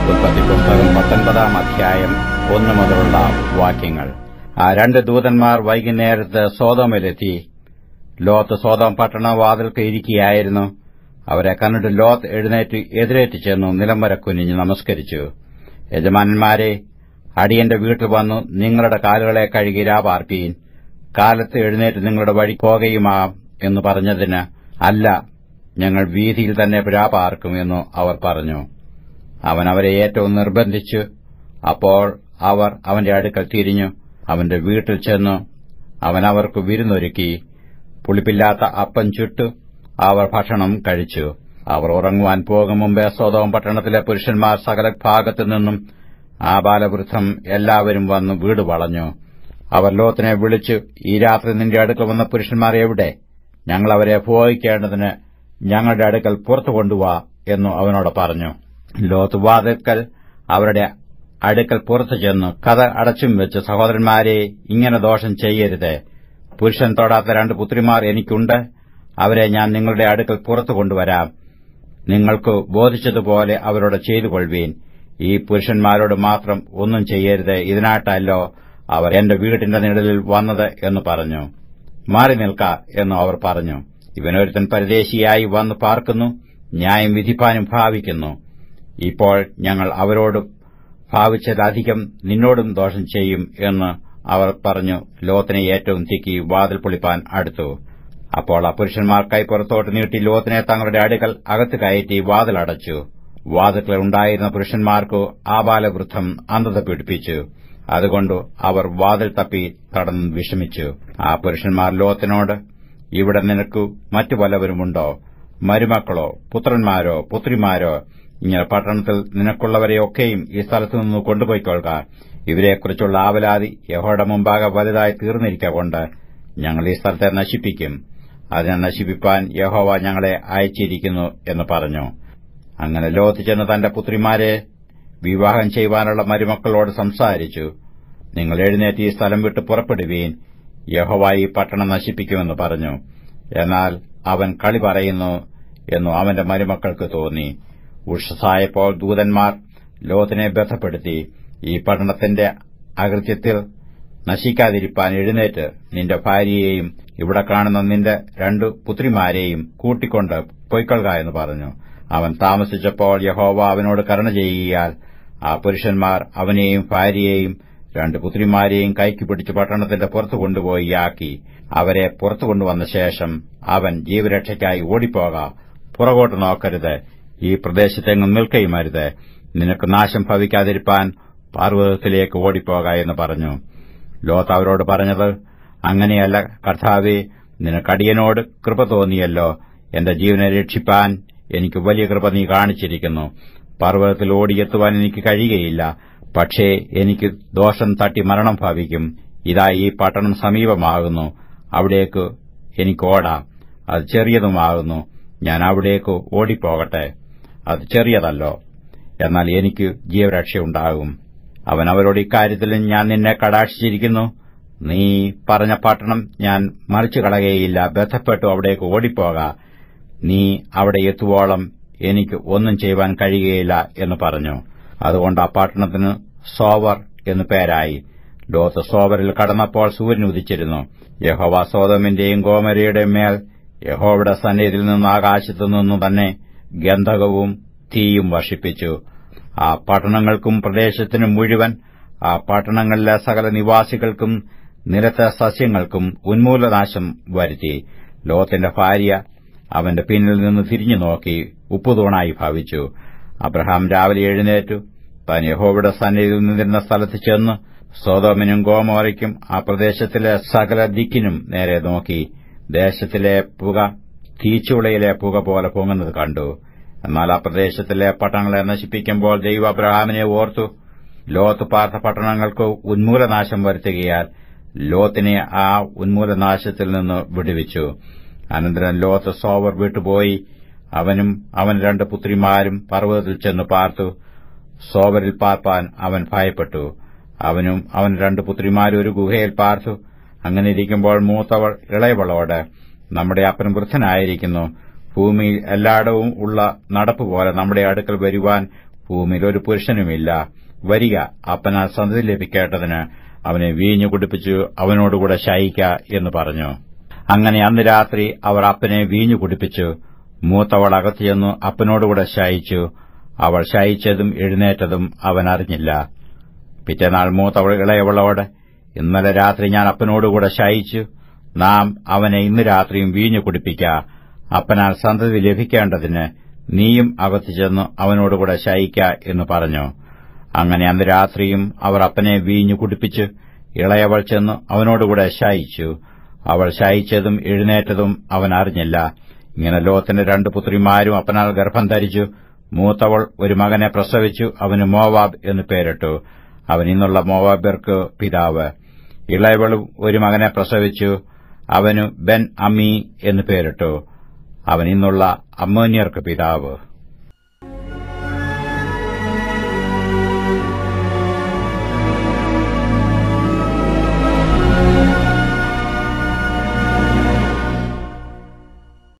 ഉൽപ്പത്തിപ്പുസ്തകം 19 അധ്യായം 1 മുതലുള്ള വാക്യങ്ങൾ. ആ 2 ദൂതന്മാർ വൈകുന്നേരത്ത് സോദോമിലെത്തി. ലോത്ത് സോദോം പട്ടണ വാതിൽക്ക് ഇരിക്കുകയായിരുന്നു. അവരെ കണ്ടിട്ട് ലോത്ത് എഴുന്നേറ്റ് എതിരേറ്റ് ചെന്നു നിലംവര കുനിഞ്ഞ് നമസ്കരിച്ചു. യജമാനന്മാരെ, അടിയന്റെ വീട്ടിൽ വന്നു നിങ്ങളുടെ കാലുകളെ കഴുകി രാപാർപ്പീൻ. കാലത്ത് എഴുന്നേറ്റ് നിങ്ങളുടെ വഴി പോകുകയുമാം എന്ന് പറഞ്ഞതിന്, അല്ല, ഞങ്ങൾ വീഥിയിൽ തന്നെ രാപാർക്കും എന്നു അവർ പറഞ്ഞു. അവൻ അവരെ ഏറ്റവും നിർബന്ധിച്ചു. അപ്പോൾ അവർ അവന്റെ അടുക്കൽ തിരിഞ്ഞു. അവന്റെ വീട്ടിൽ ചെന്നു അവൻ അവർക്ക് വിരുന്നൊരുക്കി. പുളിപ്പില്ലാത്ത അപ്പം ചുട്ടു അവർ ഭക്ഷണം കഴിച്ചു. അവർ ഉറങ്ങുവാൻ പോകും മുമ്പേ സൊദോം പട്ടണത്തിലെ പുരുഷന്മാർ സകല ഭാഗത്തു നിന്നും ആബാലവൃദ്ധം എല്ലാവരും വന്നു വീട് വളഞ്ഞു. അവർ ലോത്തിനെ വിളിച്ചു, ഈ രാത്രി നിന്റെ അടുക്കൽ വന്ന പുരുഷന്മാർ എവിടെ? ഞങ്ങൾ അവരെ ഭോഗിക്കേണ്ടതിന് ഞങ്ങളുടെ അടുക്കൽ പുറത്തു കൊണ്ടുവാ എന്നു അവനോട് പറഞ്ഞു. ലോത്ത് വാതിൽക്കൽ അവരുടെ അടുക്കൽ പുറത്തു ചെന്നു കഥ അടച്ചും വെച്ച്, സഹോദരന്മാരെ, ഇങ്ങനെ ദോഷം ചെയ്യരുത്. പുരുഷൻ തൊടാത്ത 2 പുത്രിമാർ എനിക്കുണ്ട്. അവരെ ഞാൻ നിങ്ങളുടെ അടുക്കൽ പുറത്തു കൊണ്ടുവരാം. നിങ്ങൾക്ക് ബോധിച്ചതുപോലെ അവരോട് ചെയ്തുകൊള്ളുവീൻ. ഈ പുരുഷന്മാരോട് മാത്രം ഒന്നും ചെയ്യരുത്. ഇതിനായിട്ടല്ലോ അവർ എന്റെ വീടിന്റെ നിഴലിൽ വന്നത് എന്ന് പറഞ്ഞു. മാറി നിൽക്ക എന്നു അവർ പറഞ്ഞു. ഇവനൊരുത്തൻ പരദേശിയായി വന്നു പാർക്കുന്നു, ന്യായം വിധിപ്പാനും ഭാവിക്കുന്നു. ഇപ്പോൾ ഞങ്ങൾ അവരോട് ഭാവിച്ചതധികം നിന്നോടും ദോഷം ചെയ്യും എന്ന് അവർ പറഞ്ഞു. ലോത്തിനെ ഏറ്റവും തിക്കി വാതിൽ പൊളിപ്പാൻ അടുത്തു. അപ്പോൾ ആ പുരുഷന്മാർ കൈ പുറത്തോട്ട് നീട്ടി ലോത്തിനെ തങ്ങളുടെ അടുക്കൽ അകത്ത് കയറ്റി വാതിലടച്ചു. വാതിൽക്കലുണ്ടായിരുന്ന പുരുഷന്മാർക്ക് ആബാലവൃദ്ധം അന്ധത പീഡിപ്പിച്ചു. അതുകൊണ്ട് അവർ വാതിൽ തപ്പി തടഞ്ഞു വിഷമിച്ചു. ആ പുരുഷന്മാർ ലോത്തിനോട്, ഇവിടെ നിനക്ക് മറ്റു വല്ലവരുമുണ്ടോ? മരുമക്കളോ പുത്രന്മാരോ പുത്രിമാരോ? ഇങ്ങനെ പട്ടണത്തിൽ നിനക്കുള്ളവരെയൊക്കെയും ഈ സ്ഥലത്തുനിന്ന് കൊണ്ടുപോയിക്കൊള്ളുക. ഇവരെക്കുറിച്ചുള്ള ആവലാതി യഹോവയുടെ മുമ്പാകെ വലുതായി തീർന്നിരിക്കൊണ്ട് ഞങ്ങൾ ഈ സ്ഥലത്തെ നശിപ്പിക്കും. അതിനെ നശിപ്പിപ്പാൻ യഹോവ ഞങ്ങളെ അയച്ചിരിക്കുന്നു എന്ന് പറഞ്ഞു. അങ്ങനെ ലോത്ത് ചെന്ന് തന്റെ പുത്രിമാരെ വിവാഹം ചെയ്യുവാനുള്ള മരുമക്കളോട് സംസാരിച്ചു. നിങ്ങൾ എഴുന്നേറ്റ് ഈ സ്ഥലം വിട്ട് പുറപ്പെടുവീൻ. യഹോവ ഈ പട്ടണം നശിപ്പിക്കുമെന്ന് പറഞ്ഞു. എന്നാൽ അവൻ കളി പറയുന്നു എന്നു അവന്റെ മരുമക്കൾക്ക് തോന്നി. ഉഷസായപ്പോൾ ദൂതന്മാർ ലോത്തിനെ ബന്ധപ്പെടുത്തി, ഈ പട്ടണത്തിന്റെ അകൃത്യത്തിൽ നശിക്കാതിരിപ്പാൻ എഴുന്നേറ്റ് നിന്റെ ഭാര്യയെയും ഇവിടെ കാണുന്ന നിന്റെ 2 പുത്രിമാരെയും കൂട്ടിക്കൊണ്ട് പൊയ്ക്കൊള്ളുക എന്ന് പറഞ്ഞു. അവൻ താമസിച്ചപ്പോൾ യഹോവ അവനോട് കരുണ ചെയ്യുകയാൽ ആ പുരുഷന്മാർ അവനെയും ഭാര്യയെയും 2 പുത്രിമാരെയും കൈക്ക് പിടിച്ച് പട്ടണത്തിന്റെ പുറത്തു കൊണ്ടുപോയി ആക്കി. അവരെ പുറത്തു കൊണ്ടുവന്ന ശേഷം അവൻ, ജീവരക്ഷയ്ക്കായി ഓടിപ്പോക, പുറകോട്ട് നോക്കരുത്, ഈ പ്രദേശത്തെങ്ങും നിൽക്കുകയുമരുത്, നിനക്ക് നാശം ഭവിക്കാതിരിപ്പാൻ പർവ്വതത്തിലേക്ക് ഓടിപ്പോക എന്ന് പറഞ്ഞു. ലോത്ത് അവരോട് പറഞ്ഞത്, അങ്ങനെയല്ല കർത്താവേ, നിനക്കടിയനോട് കൃപ തോന്നിയല്ലോ. എന്റെ ജീവനെ രക്ഷിപ്പാൻ എനിക്ക് വലിയ കൃപ നീ കാണിച്ചിരിക്കുന്നു. പർവ്വതത്തിൽ ഓടിയെത്തുവാൻ എനിക്ക് കഴിയുകയില്ല. പക്ഷേ എനിക്ക് ദോഷം തട്ടി മരണം ഭവിക്കും. ഇതാ ഈ പട്ടണം സമീപമാകുന്നു. അവിടേക്ക് എനിക്ക് ഓടാം. അത് ചെറിയതുമാകുന്നു. ഞാൻ അവിടേക്ക് ഓടിപ്പോകട്ടെ. അത് ചെറിയതല്ലോ, എന്നാൽ എനിക്ക് ജീവരക്ഷയുണ്ടാകും. അവൻ അവരോട്, ഇക്കാര്യത്തിലും ഞാൻ നിന്നെ കടാക്ഷിച്ചിരിക്കുന്നു. നീ പറഞ്ഞ പട്ടണം ഞാൻ മറിച്ചു കളയുകയില്ല. ബന്ധപ്പെട്ടു അവിടേക്ക് ഓടിപ്പോക. നീ അവിടെ എത്തുവോളം എനിക്ക് ഒന്നും ചെയ്യുവാൻ കഴിയുകയില്ല എന്ന് പറഞ്ഞു. അതുകൊണ്ട് ആ പട്ടണത്തിന് സോവർ എന്നു പേരായി. ലോത്ത് സോവറിൽ കടന്നപ്പോൾ സൂര്യൻ ഉദിച്ചിരുന്നു. യഹോവ സോദോമിന്റെയും ഗോമരയുടെയും മേൽ യഹോവയുടെ സന്നിധിയിൽ നിന്ന് ആകാശത്തുനിന്നു തന്നെ ഗന്ധകവും തീയും വർഷിപ്പിച്ചു. ആ പട്ടണങ്ങൾക്കും പ്രദേശത്തിനും മുഴുവൻ, ആ പട്ടണങ്ങളിലെ സകല നിവാസികൾക്കും നിലത്തെ സസ്യങ്ങൾക്കും ഉന്മൂലനാശം വരുത്തി. ലോത്തിന്റെ ഭാര്യ അവന്റെ പിന്നിൽ നിന്ന് തിരിഞ്ഞു നോക്കി ഉപ്പുതൂണായി ഭാവിച്ചു. അബ്രഹാം രാവിലെ എഴുന്നേറ്റു താൻ യഹോവയുടെ സന്നിധിയിൽ നിന്നിരുന്ന സ്ഥലത്ത് ചെന്ന് സോദോമിനും ഗോമോരയ്ക്കും ആ പ്രദേശത്തിലെ സകല ദിക്കിനും നേരെ നോക്കി. ദേശത്തിലെ പുക തീച്ചുളയിലെ പുക പോലെ പൊങ്ങുന്നത് കണ്ടു. എന്നാൽ ആ പ്രദേശത്തിലെ പട്ടണങ്ങളെ നശിപ്പിക്കുമ്പോൾ ദൈവം അബ്രഹാമിനെ ഓർത്തു. ലോത്ത് പാർത്ത പട്ടണങ്ങൾക്ക് ഉന്മൂലനാശം വരുത്തുകയാൽ ലോത്തിനെ ആ ഉന്മൂലനാശത്തിൽ നിന്ന് വിടുവിച്ചു. അനന്തരം ലോത്ത് സോവർ വിട്ടുപോയി. അവനും അവൻ 2 പുത്രിമാരും പർവ്വതത്തിൽ ചെന്ന് പാർത്തു. സോവറിൽ പാർപ്പാൻ അവൻ ഭയപ്പെട്ടു. അവനും അവൻ 2 പുത്രിമാരും ഒരു ഗുഹയിൽ പാർത്തു. അങ്ങനെ ഇരിക്കുമ്പോൾ മൂത്തവൾ ഇളയവളോട്, നമ്മുടെ അപ്പൻ വൃദ്ധനായിരിക്കുന്നു. ഭൂമിയിൽ എല്ലായിടവും ഉള്ള നടപ്പുപോലെ നമ്മുടെ അടുക്കൽ വരുവാൻ ഭൂമിയിൽ ഒരു പുരുഷനുമില്ല. വരിക, അപ്പനാൽ സന്തതി ലഭിക്കേണ്ടതിന് അവനെ വീഞ്ഞു കുടിപ്പിച്ചു അവനോടുകൂടെ ശയിക്ക എന്ന് പറഞ്ഞു. അങ്ങനെ അന്ന് രാത്രി അവർ അപ്പനെ വീഞ്ഞു കുടിപ്പിച്ചു. മൂത്തവൾ അകത്ത് ചെന്നു അപ്പനോടുകൂടെ ശയിച്ചു. അവൾ ശയിച്ചതും എഴുന്നേറ്റതും അവൻ അറിഞ്ഞില്ല. പിറ്റേനാൾ മൂത്തവൾ ഇളയവളോട്, ഇന്നലെ രാത്രി ഞാൻ അപ്പനോടുകൂടെ ശയിച്ചു. നാം അവനെ ഇന്ന് രാത്രിയും വീഞ്ഞു കുടിപ്പിക്ക. അപ്പനാൽ സന്തതി ലഭിക്കേണ്ടതിന് നീയും അകത്ത് ചെന്നു അവനോടുകൂടെ ശയിക്ക എന്ന് പറഞ്ഞു. അങ്ങനെ അന്ന് രാത്രിയും അവർ അപ്പനെ വീഞ്ഞു കുടിപ്പിച്ചു. ഇളയവൾ ചെന്നു അവനോടുകൂടെ ശയിച്ചു. അവൾ ശയിച്ചതും എഴുന്നേറ്റതും അവൻ അറിഞ്ഞില്ല. ഇങ്ങനെ ലോത്തിന്റെ 2 പുത്രിമാരും അപ്പനാൽ ഗർഭം ധരിച്ചു. മൂത്തവൾ ഒരു മകനെ പ്രസവിച്ചു. അവന് മോവാബ് എന്ന് പേരിട്ടു. അവൻ ഇന്നുള്ള മോവാബ്യർക്ക് പിതാവ്. ഇളയവളും ഒരു മകനെ പ്രസവിച്ചു. അവനു ബെൻ അമ്മി എന്ന് പേരിട്ടു. അവൻ ഇന്നുള്ള അമ്മോന്യർക്ക് പിതാവ്.